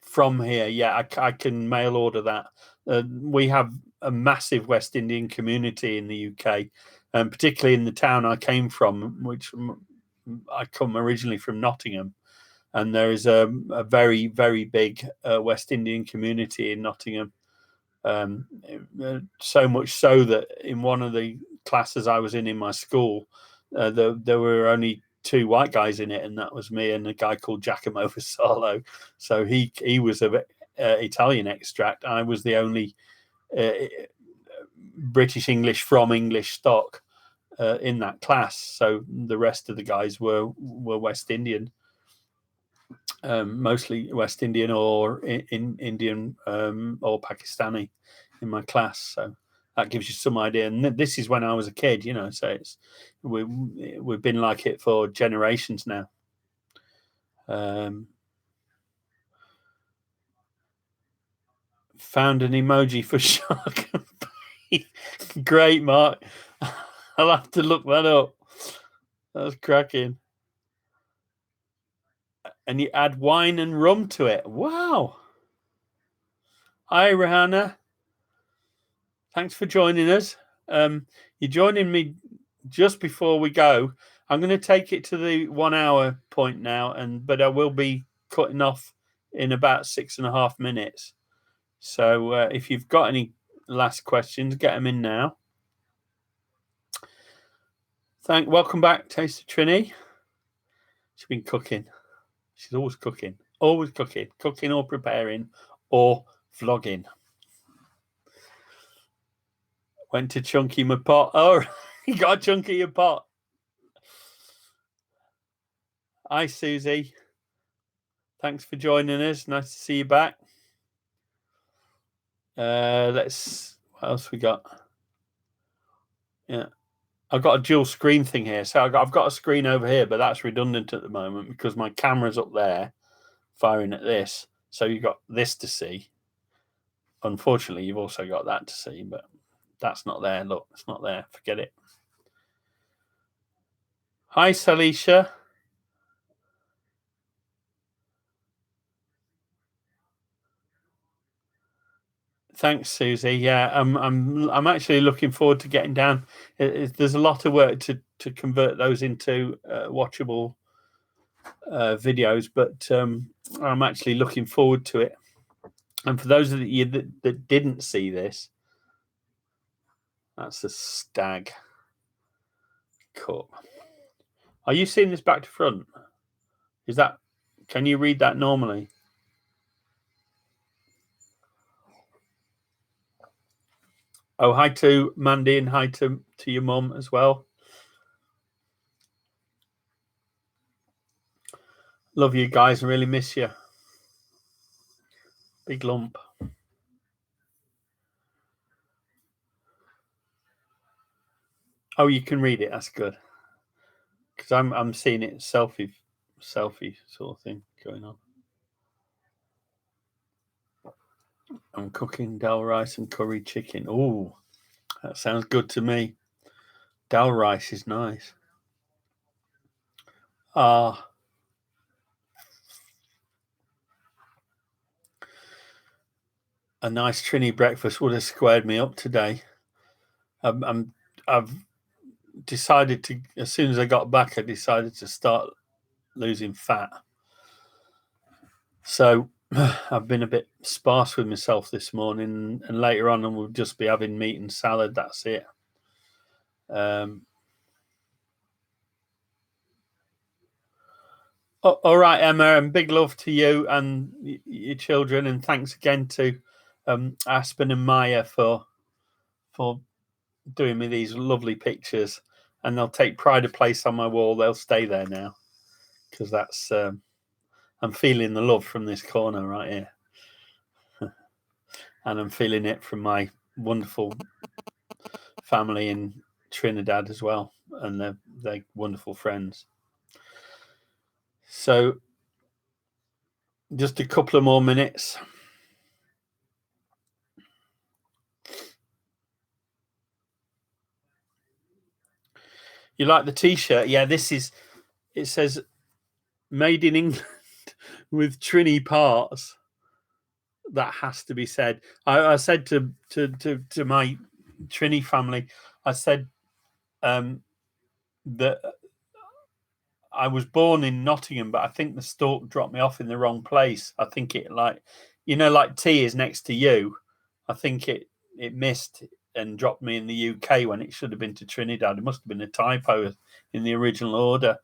from here. Yeah, I can mail order that. We have a massive West Indian community in the UK, and particularly in the town I came from, which I come originally from Nottingham, and there is a very, very big West Indian community in Nottingham. So much so that in one of the classes I was in my school, there were only 2 white guys in it, and that was me and a guy called Giacomo Vassallo. So he was of Italian extract. I was the only British English from English stock in that class. So the rest of the guys were West Indian, mostly West Indian or Indian or Pakistani in my class. So that gives you some idea. And this is when I was a kid, so we've been like it for generations now. Found an emoji for shark. Great, Mark. I'll have to look that up. That's cracking. And you add wine and rum to it. Wow. Hi, Rihanna. Thanks for joining us. You're joining me just before we go. I'm going to take it to the 1 hour point now, but I will be cutting off in about 6.5 minutes. So if you've got any last questions, get them in now. Welcome back, Taste of Trini. She's been cooking. She's always cooking or preparing or vlogging. Went to chunky my pot. Oh, you got a chunky your pot. Hi, Susie. Thanks for joining us. Nice to see you back. What else we got? Yeah, I've got a dual screen thing here. So I've got a screen over here, but that's redundant at the moment because my camera's up there firing at this. So you've got this to see. Unfortunately, you've also got that to see, but that's not there. Look, it's not there. Forget it. Hi, Salisha. Thanks, Susie. Yeah, I'm actually looking forward to getting down. There's a lot of work to convert those into watchable videos, but I'm actually looking forward to it. And for those of you that didn't see this, that's a stag cut. Are you seeing this back to front? Is that? Can you read that normally? Oh, hi to Mandy and hi to your mum as well. Love you guys and really miss you. Big lump. Oh, you can read it. That's good. Because I'm seeing it selfie sort of thing going on. I'm cooking dal rice and curry chicken. Oh, that sounds good to me. Dal rice is nice. Ah. A nice Trini breakfast would have squared me up today. I've decided to, as soon as I got back, I decided to start losing fat. So I've been a bit sparse with myself this morning, and later on we'll just be having meat and salad. That's it. All right, Emma, and big love to you and your children, and thanks again to Aspen and Maya for doing me these lovely pictures, and they'll take pride of place on my wall. They'll stay there now because that's I'm feeling the love from this corner right here, and I'm feeling it from my wonderful family in Trinidad as well, and they're wonderful friends. So just a couple of more minutes. You like the t-shirt? Yeah, this is, it says made in England with Trini parts. That has to be said. I said to my Trini family, I said that I was born in Nottingham, but I think the stalk dropped me off in the wrong place. I think it, like, you know, like T is next to you. I think it missed and dropped me in the UK when it should have been to Trinidad. It must have been a typo in the original order.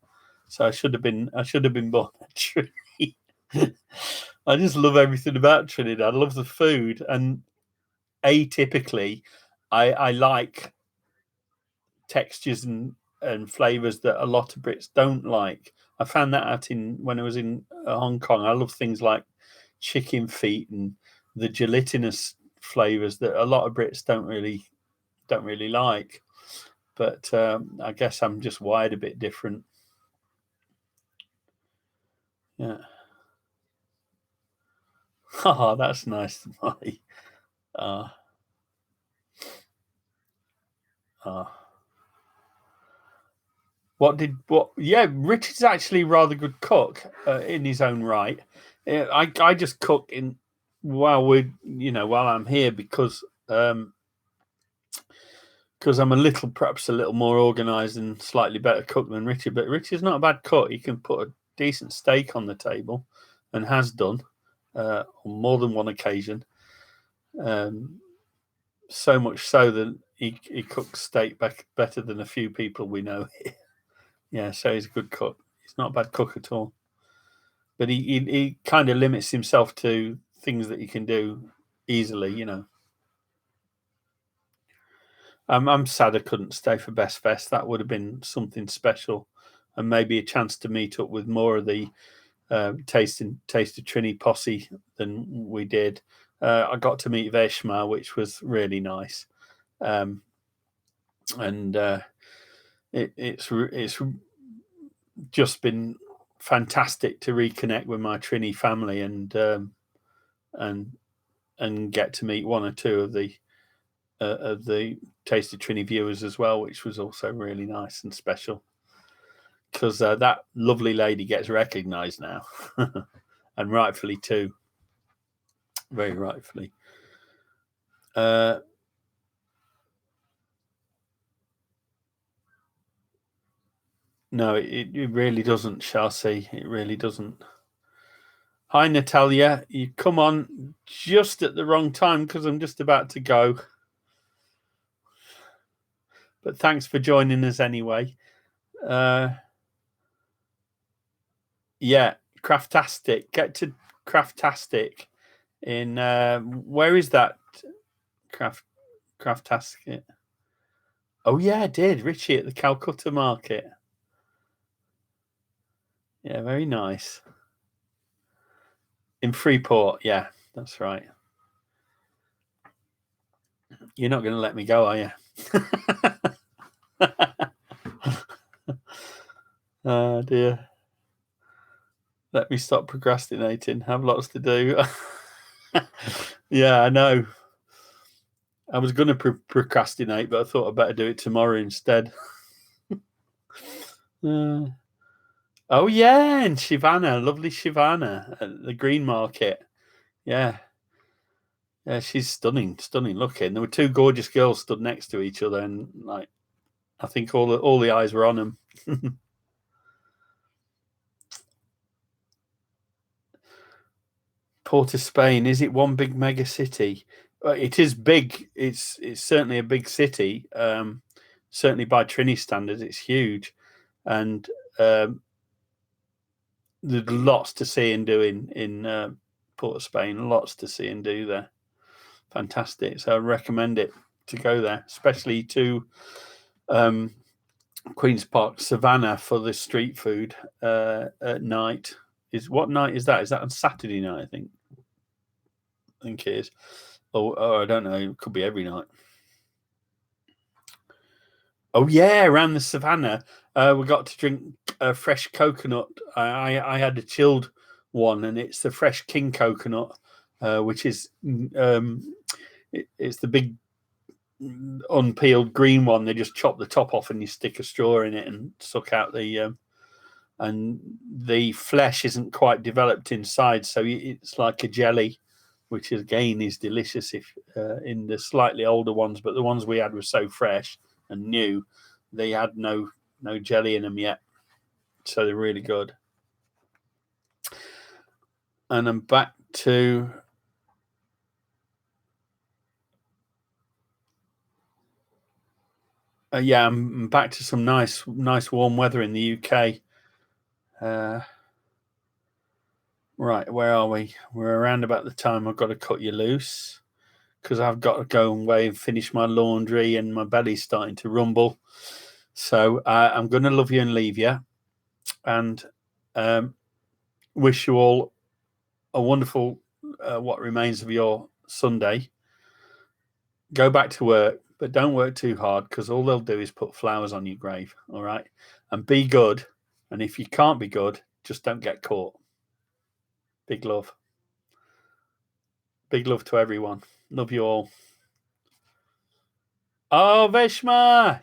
So I should have been born at Trinidad. I just love everything about Trinidad. I love the food, and atypically, I like textures and flavors that a lot of Brits don't like. I found that out when I was in Hong Kong. I love things like chicken feet and the gelatinous flavors that a lot of Brits don't really like. But I guess I'm just wired a bit different. Yeah. Oh, that's nice, Molly. Yeah, Richard's actually a rather good cook in his own right. I just cook while I'm here because I'm perhaps a little more organized and slightly better cook than Richard. But Richard's not a bad cook. He can put a decent steak on the table, and has done on more than one occasion. So much so that he cooks steak better than a few people we know here. Yeah, so he's a good cook. He's not a bad cook at all. But he kind of limits himself to things that he can do easily, you know. I'm sad I couldn't stay for Best Fest. That would have been something special, and maybe a chance to meet up with more of the Taste of Trini posse than we did. I got to meet Veshma, which was really nice, and it's just been fantastic to reconnect with my Trini family and get to meet one or two of the Taste of Trini viewers as well, which was also really nice and special, because that lovely lady gets recognised now, and rightfully too, very rightfully. No, it really doesn't, Chelsea. It really doesn't. Hi, Natalia. You come on just at the wrong time because I'm just about to go. But thanks for joining us anyway. Yeah, Craftastic. Get to Craftastic in where is that? Craftastic. Oh yeah, I did. Richie at the Calcutta Market. Yeah, very nice. In Freeport, yeah, that's right. You're not going to let me go, are you? Oh dear. Let me stop procrastinating. Have lots to do. Yeah, I know. I was going to procrastinate, but I thought I'd better do it tomorrow instead. Oh yeah, and Shivana, lovely Shivana at the Green Market. Yeah. Yeah, she's stunning looking. There were two gorgeous girls stood next to each other, and like I think all the eyes were on them. Port of Spain, is it one big mega city? It is big. It's certainly a big city. Certainly by Trini standards, it's huge, and there's lots to see and do in Port of Spain. Lots to see and do there. Fantastic. So I recommend it to go there, especially to Queen's Park Savannah for the street food at night. What night is that? Is that on Saturday night? I think it is. Oh, I don't know. It could be every night. Oh yeah, around the Savannah, we got to drink fresh coconut. I had a chilled one, and it's the fresh king coconut, which is it's the big unpeeled green one. They just chop the top off, and you stick a straw in it and suck out the. And the flesh isn't quite developed inside, so it's like a jelly, which again is delicious if in the slightly older ones. But the ones we had were so fresh and new, they had no jelly in them yet, so they're really good. And I'm back to yeah, I'm back to some nice warm weather in the UK. Right, where are we? We're around about the time I've got to cut you loose because I've got to go away and finish my laundry, and my belly's starting to rumble. So I'm going to love you and leave you, and wish you all a wonderful what remains of your Sunday. Go back to work, but don't work too hard because all they'll do is put flowers on your grave. All right, and be good. And if you can't be good, just don't get caught. Big love. Big love to everyone. Love you all. Oh, Veshma!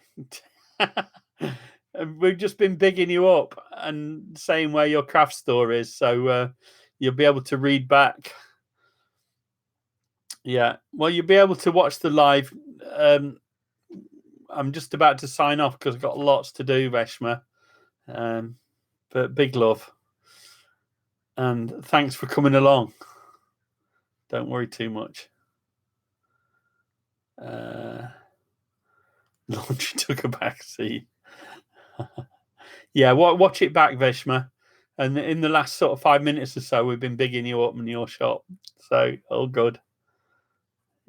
We've just been bigging you up and saying where your craft store is, so you'll be able to read back. Yeah, well, you'll be able to watch the live. I'm just about to sign off because I've got lots to do, Veshma. But big love. And thanks for coming along. Don't worry too much. Launch took a back seat. Yeah, watch it back, Veshma. And in the last sort of 5 minutes or so, we've been bigging you up in your shop. So all good.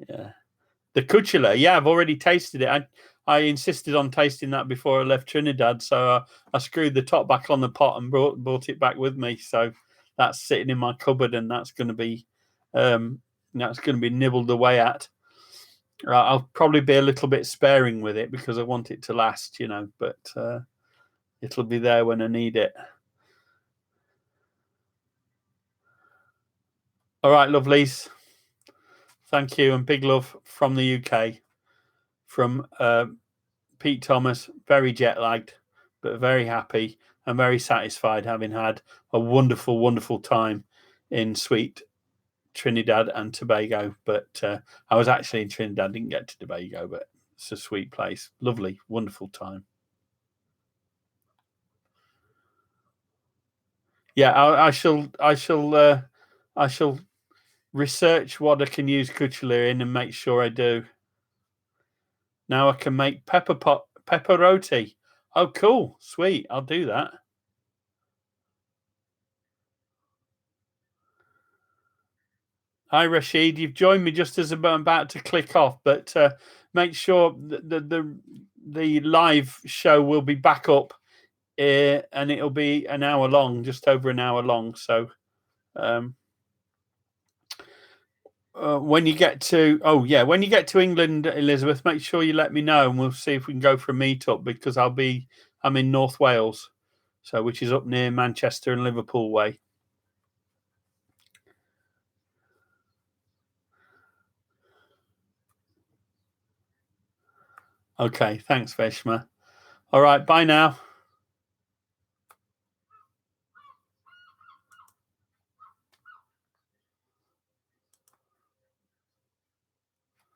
Yeah. The Cuchula, yeah, I've already tasted it. I insisted on tasting that before I left Trinidad. So I screwed the top back on the pot and brought it back with me. So that's sitting in my cupboard, and that's going to be nibbled away at. I'll probably be a little bit sparing with it because I want it to last, but it'll be there when I need it. All right, lovelies. Thank you, and big love from the UK, from Pete Thomas. Very jet lagged, but very happy and very satisfied, having had a wonderful, wonderful time in sweet Trinidad and Tobago. But I was actually in Trinidad, didn't get to Tobago, but it's a sweet place. Lovely, wonderful time. Yeah, I shall research what I can use Culinary in and make sure I do. Now I can make pepper roti. Oh, cool. Sweet. I'll do that. Hi, Rashid. You've joined me just as I'm about to click off, but make sure the live show will be back up, and it'll be an hour long, just over an hour long. So when you get to when you get to England, Elizabeth, make sure you let me know, and we'll see if we can go for a meetup, because I'm in North Wales, so which is up near Manchester and Liverpool way. Okay, thanks, Veshma. All right, bye now.